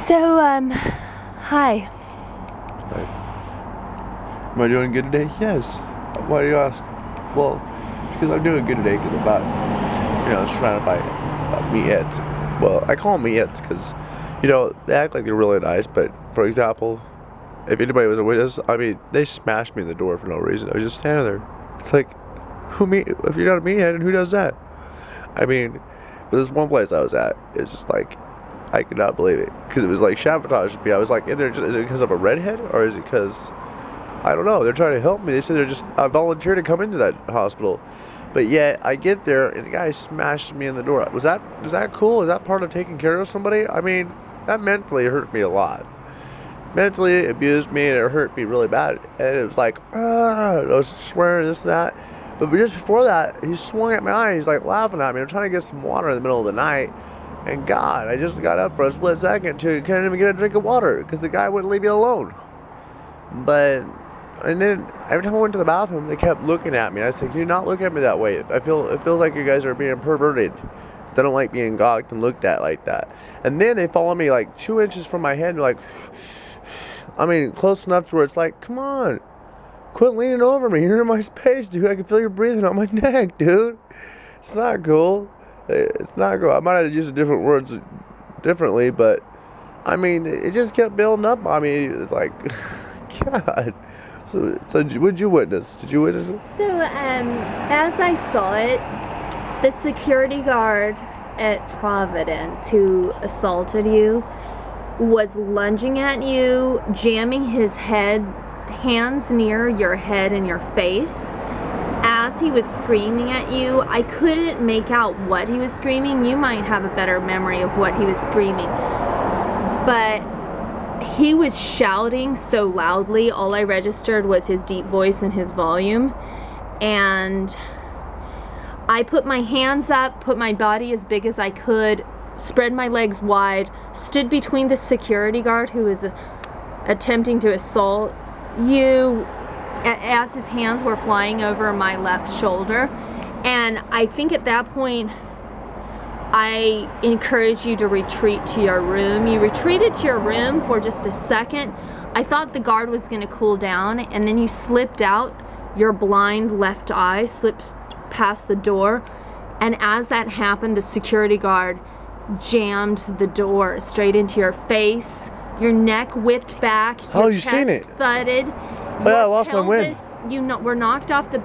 So, hi. Am I doing good today? Yes. Why do you ask? Well, because I'm doing good today because I'm not, surrounded by meatheads. Well, I call them meatheads because, they act like they're really nice, but, for example, if anybody was a witness, they smashed me in the door for no reason. I was just standing there. It's like, if you're not a meathead, who does that? This one place I was at, it's just like, I could not believe it because it was like sabotage me. I was like, is it because I'm a redhead or is it because I don't know? They're trying to help me. They said I volunteered to come into that hospital, but yet I get there and the guy smashes me in the door. Is that cool? Is that part of taking care of somebody? That mentally hurt me a lot. Mentally it abused me and it hurt me really bad. And it was like, I was swearing this and that. But just before that, he swung at my eye. He's like laughing at me. I'm trying to get some water in the middle of the night. And God, I just got up for a split second to couldn't even get a drink of water because the guy wouldn't leave me alone. And then every time I went to the bathroom, they kept looking at me. I said, "Can you not look at me that way? It feels like you guys are being perverted. Because I don't like being gawked and looked at like that." And then they follow me like 2 inches from my head, like, close enough to where it's like, come on, quit leaning over me. You're in my space, dude. I can feel you breathing on my neck, dude. It's not cool. It's not cool. I might have used different words differently, but it just kept building up on me. It's like, God. So would you witness? Did you witness it? So, as I saw it, the security guard at Providence who assaulted you was lunging at you, jamming his hands near your head and your face. As he was screaming at you, I couldn't make out what he was screaming. You might have a better memory of what he was screaming. But he was shouting so loudly, all I registered was his deep voice and his volume. And I put my hands up, put my body as big as I could, spread my legs wide, stood between the security guard who was attempting to assault you as his hands were flying over my left shoulder. And I think at that point, I encourage you to retreat to your room. You retreated to your room for just a second. I thought the guard was going to cool down, and then you slipped out. Your blind left eye slipped past the door. And as that happened, the security guard jammed the door straight into your face. Your neck whipped back. How have you seen it? Thudded. Oh, yeah, I lost my wind. You were knocked off to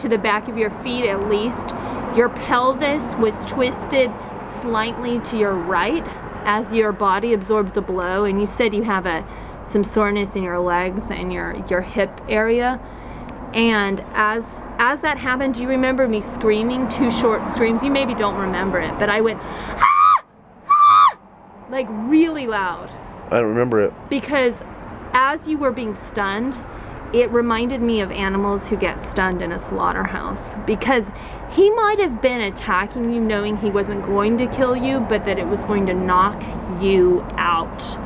the back of your feet at least. Your pelvis was twisted slightly to your right as your body absorbed the blow, and you said you have some soreness in your legs and your hip area. And as that happened, do you remember me screaming 2 short screams? You maybe don't remember it, but I went, ah! Ah! Like really loud. I don't remember it. Because as you were being stunned, it reminded me of animals who get stunned in a slaughterhouse, because he might have been attacking you knowing he wasn't going to kill you, but that it was going to knock you out.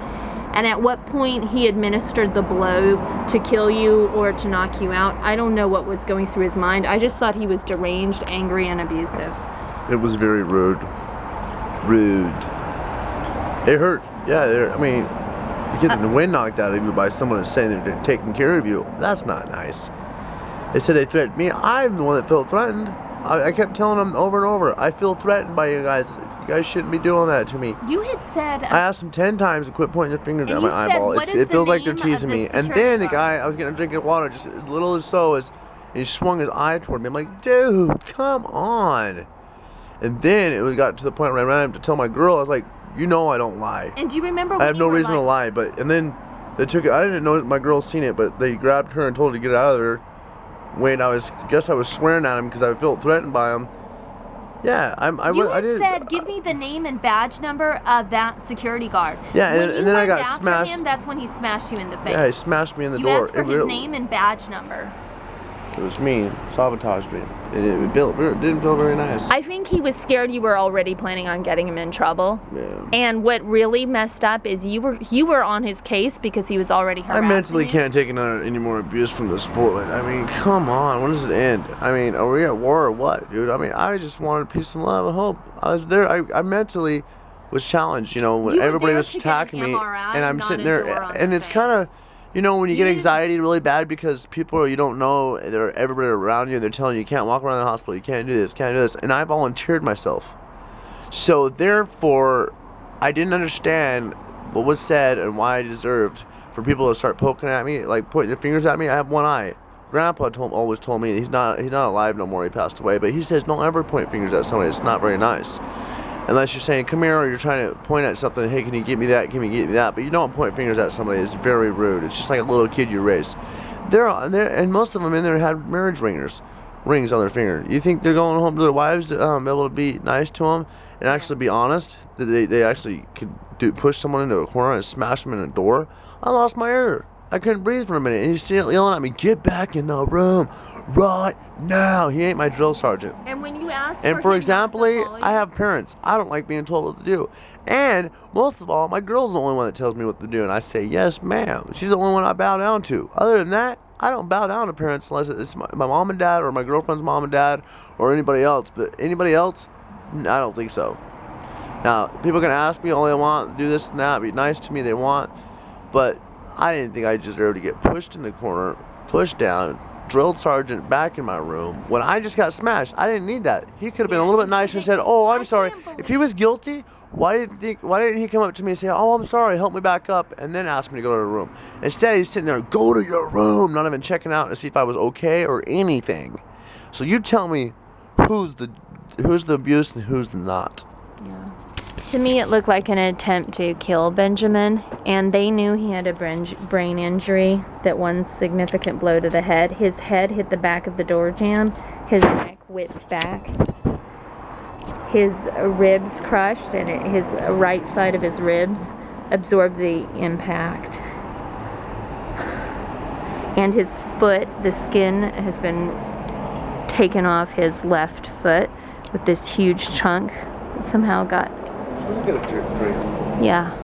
And at what point he administered the blow to kill you or to knock you out, I don't know what was going through his mind. I just thought he was deranged, angry, and abusive. It was very rude. It hurt. Yeah, you get the wind knocked out of you by someone that's saying they're taking care of you. That's not nice. They said they threatened me. I'm the one that felt threatened. I kept telling them over and over, I feel threatened by you guys. You guys shouldn't be doing that to me. You had said... I asked them 10 times to quit pointing their fingers at my eyeball. It feels like they're teasing me. And then the guy, I was getting a drink of water, just as little as so, and he swung his eye toward me. I'm like, dude, come on. And then it got to the point where I ran up to tell my girl, I was like, I don't lie. And do you remember when I have no reason to lie, and then they took it. I didn't know my girl seen it, but they grabbed her and told her to get out of there. When I was swearing at him because I felt threatened by him. Yeah, I did. Said, give me the name and badge number of that security guard. Yeah, and then I got smashed. Him, that's when he smashed you in the face. Yeah, he smashed me in the door. You asked for his name and badge number. It was me, sabotaged me. It didn't feel very nice. I think he was scared you were already planning on getting him in trouble. Yeah. And what really messed up is you were on his case because he was already harassing you. I mentally can't take any more abuse from the sport. Come on, when does it end? Are we at war or what, dude? I just wanted peace and love and hope. I was there. I mentally was challenged. You know, when You were everybody there was to get an attacking me, MRI, and I'm not sitting a there, door on and the it's kind of, face. you know, when you get didn't- anxiety really bad because people you don't know, they're everybody around you, they're telling you can't walk around the hospital, you can't do this, can't do this, and I volunteered myself. So therefore, I didn't understand what was said and why I deserved for people to start poking at me, like pointing their fingers at me. I have one eye. Grandpa always told me he's not alive no more. He passed away, but he says don't ever point fingers at somebody. It's not very nice. Unless you're saying, come here, or you're trying to point at something, hey, can you give me that, give me that. But you don't point fingers at somebody. It's very rude. It's just like a little kid you raised. And most of them in there had marriage rings on their finger. You think they're going home to their wives to be able to be nice to them and actually be honest? That they actually could push someone into a corner and smash them in a door? I lost my air. I couldn't breathe for a minute, and he's still yelling at me, get back in the room right now. He ain't my drill sergeant. And when you ask And for for him example, not to follow you- I have parents. I don't like being told what to do. And most of all, my girl's the only one that tells me what to do, and I say, yes, ma'am. She's the only one I bow down to. Other than that, I don't bow down to parents unless it's my mom and dad or my girlfriend's mom and dad or anybody else. But anybody else, I don't think so. Now, people can ask me all they want, do this and that, be nice to me they want, but I didn't think I deserved to get pushed in the corner, pushed down, drilled sergeant back in my room when I just got smashed. I didn't need that. He could have been a little bit nicer and said, "Oh, I'm sorry." If he was guilty, why didn't he come up to me and say, "Oh, I'm sorry, help me back up," and then ask me to go to the room? Instead, he's sitting there, "Go to your room," not even checking out to see if I was okay or anything. So you tell me who's the abuse and who's the not. Yeah. To me, it looked like an attempt to kill Benjamin, and they knew he had a brain injury, that one significant blow to the head. His head hit the back of the door jamb, his neck whipped back, his ribs crushed, and his right side of his ribs absorbed the impact. And his foot, the skin has been taken off his left foot with this huge chunk. It somehow got... Let me get a drink. Yeah.